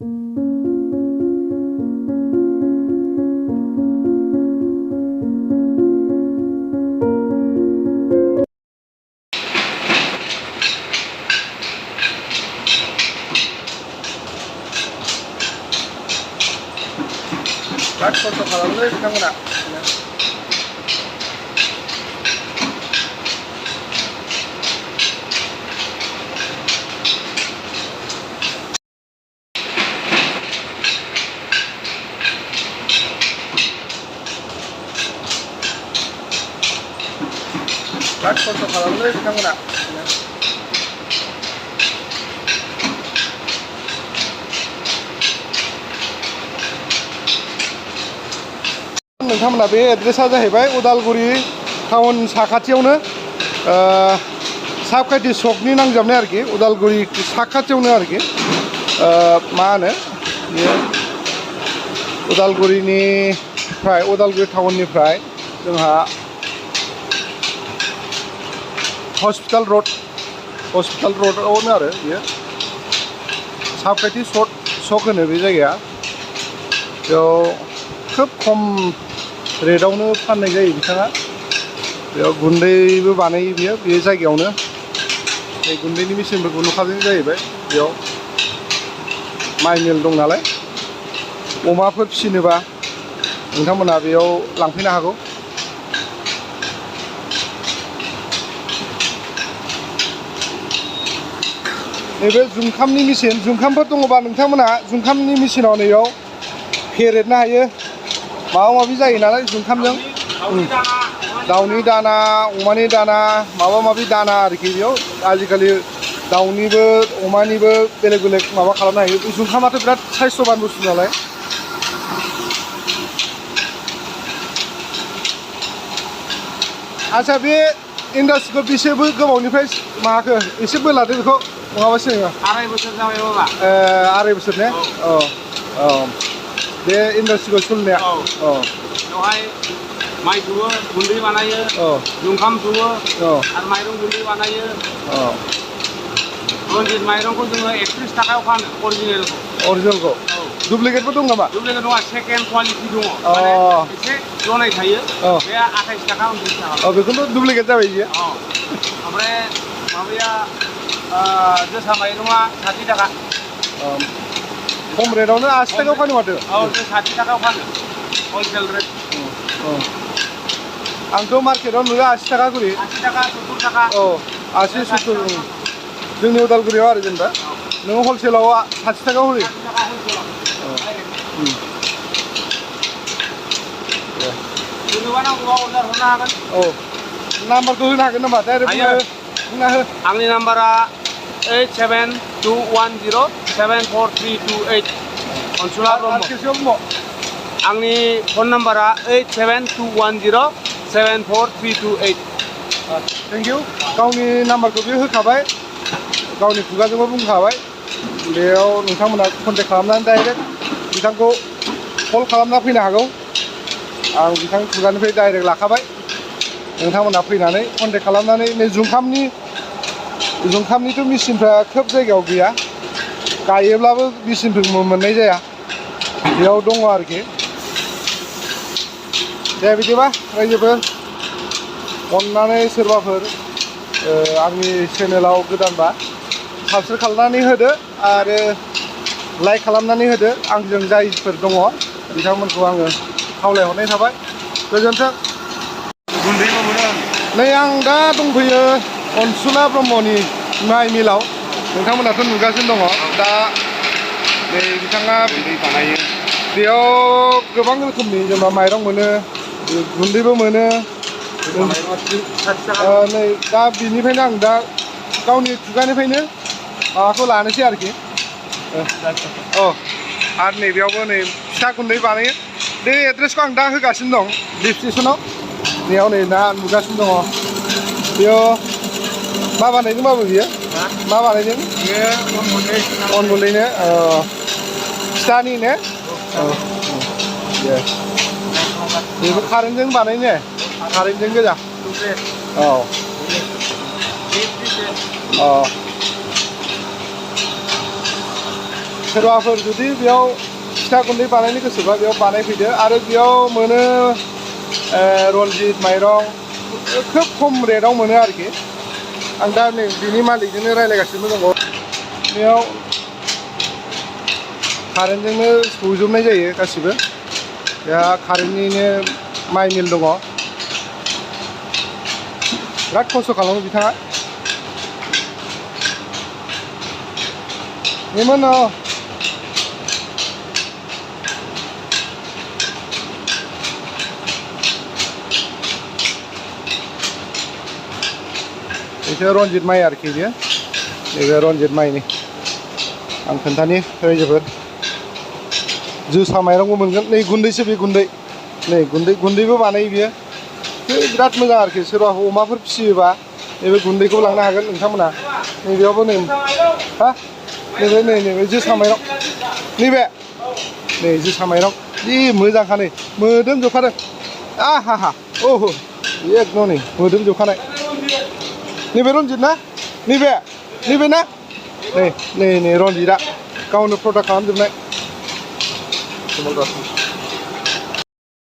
biराद खस्थ' खालामो बिथांमोना biराद खस्थ' खालामो बिथांमोना नोंथांमोना बे एड्रेसा जाहैबाय उदालगुरि टाउन साखाथियावनो साबखाथि सकनि नांजाबनाय आरोखि उदालगुरि साखाथियावनो आरोखि मा होनो बेयो उदालगुरि टाउननिफ्राय जोंहा हस्पिटाल रडआवनो आरो बेयो साबखाथि सक होनो बे जायगाया बेयाव खोब खम रेटआवनो फाननाय जायो बिथाङा बेयाव गुन्दैबो बानायो बियो बे जायगायावनो बे गुन्दैनि मेचिनफोरखौ नुखादों जाहैबाय बेयाव माइ मिल दं नालाय अमाफोर फिसिनोबा नोंथांमोना बेयाव लांफैनो हागौ नैबे जुंखामनि मेचिन जुंखामफोर दङबा नोंथांमोना जुंखामनि मेचिनाव नैयाव फेरेदनो हायो माबा माबि जायो नालाय जुंखामजों दाउनि दाना अमानि दाना माबा माबि दाना आरोखि बेयाव आजिखालि दाउनिबो अमानिबो बेलेग बेलेग माबा खालामनो हायो जुंखामाथ' बिराद साइस्थ'बान बुस्थु नालाय आच्छा बे इन्डास्ट्रिखौ बेसेबो गोबावनिफ्राय माखो एसे बोलादो बेखौ नङाबा सिनाया 2.5 बोसोर जाबाय बाबा 2.5 बोसोर ने औ बे इन्डास्ट्रिखौ सोलिनाया बेवहाय माइ सौवो गुन्दै बानायो जुंखाम सौवो आरो माइरं गुन्दै बानायो रनजित माइरंखौ जोङो 31 थाखायाव फानो अरिजिनेलखौ डुप्लिकेटबो दं नामा डुप्लिकेट नङा सेकेन्ड क्वालिटि दङ माने एसे जनाय थायो बे 28 थाखा 29 थाखा बेखौथ' डुप्लिकेट जाबाय बियो ओमफ्राय माबाया जोसा माइरङा 60 थाखा खम रेटआवनो 80 थाखायाव फानो माथो जों 60 थाखायाव फानो हलसेल रेट आंथ' मार्केटआव नुयो 80 थाखा करि 80 थाखा 70 थाखा 80 70 जोंनि उदालगुरियाव आरो जेनेबा नोङो हलसेलाव 60 थाखायाव होयो जेनेबा नांगौबा अर्डार हरनो हागोन नाम्बारखौ होनो हागोन नामा डाइरेक्ट बुंना हो आंनि नाम्बारा 8721074328 अनसुला ब्रह्म आंनि फन नाम्बारा 8721074328 थेंक इउ गावनि नाम्बारखौ बे होखाबाय गावनि खुगाजोंबो बुंखाबाय बेयाव नोंथांमोना कन्टेक्ट खालामनानै डाइरेक्ट बिथांखौ कल खालामना फैनो हागौ आं बिथांनि खुगानिफ्राय डाइरेक्ट लाखाबाय नोंथांमोना फैनानै कन्टेक्ट खालामनानै नै जुंखामनिथ' मेचिनफ्रा खोब जायगायाव गैया गायोब्लाबो मेचिनफोर मोननाय जाया बेयाव दङ आरोखि दे बिदिबा रायजोफोर अननानै सोरबाफोर आंनि चेनेलाव गोदानबा साबस्क्राइब खालामनानै होदो आरो लाइक खालामनानै होदो आंजों जायफोर दङ बिथांमोनखौ आङो खावलायहरनाय थाबाय गोजोन्थों गुन्दैबो मोनो नै आं दा दंफैयो अनसुला ब्रह्मनि माइ मिलाव नोंथांमोनाथ' नुगासिनो दङ दा नै बिथाङा गुन्दै बानायो बेयाव गोबां रोखोमनि जेनेबा माइरं मोनो गुन्दैबो मोनो नै दा बिनिफ्रायनो आं दा गावनि खुगानिफ्रायनो माबाखौ लानोसै आरोखि आरो नैबेयावबो नै फिथा गुन्दै बानायो बे एड्रेसखौ आं दा होगासिनो दं लिभ स्टेसनाव बेयाव नै ना नुगासिनो दङ बेयाव मा बानायदों बाबु बियो मा बानायदों अन गुन्दैनो फिथानि ने बेबो कारेन्टजों बानायनो कारेन्टजों गोजा सोरबाफोर जुदि बेयाव फिथा गुन्दै बानायनो गोसोबा बेयाव बानायफैदो आरो बेयाव मोनो रनजित माइरं खोब खम रेटआव मोनो आरोखि आं दा नै बिनि मालिकजोंनो रायज्लायगासिनो दङ बेयाव कारेन्टजोंनो सौजोबनाय जायो गासिबो दा कारेन्टनिनो माइ मिल दङ बिराद खस्थ' खालामो बिथाङा बेमोन एसे रनजित माइ आरोखि बेयो नैबे रनजित माइनि आं खोन्थानि रायजोफोर जोसा माइरंबो मोनगोन नै गुन्दैसो बे गुन्दै नै गुन्दैबो बानायो बियो बिराद मोजां आरोखि सोरबा अमाफोर फिसियोबा नैबे गुन्दैखौ लांनो हागोन नोंथांमोना नैबेयावबो नै हा नैबे जोसा माइरं नैबे नै जोसा माइरं जि मोजांखा नै मोदोमजोबखादों आहा हा ओहो एकदम नै मोदोमजोबखानाय नैबे रनजित ना नैबे ना नै रनजितआ गावनो प्रडाक्ट खालामजोबनाय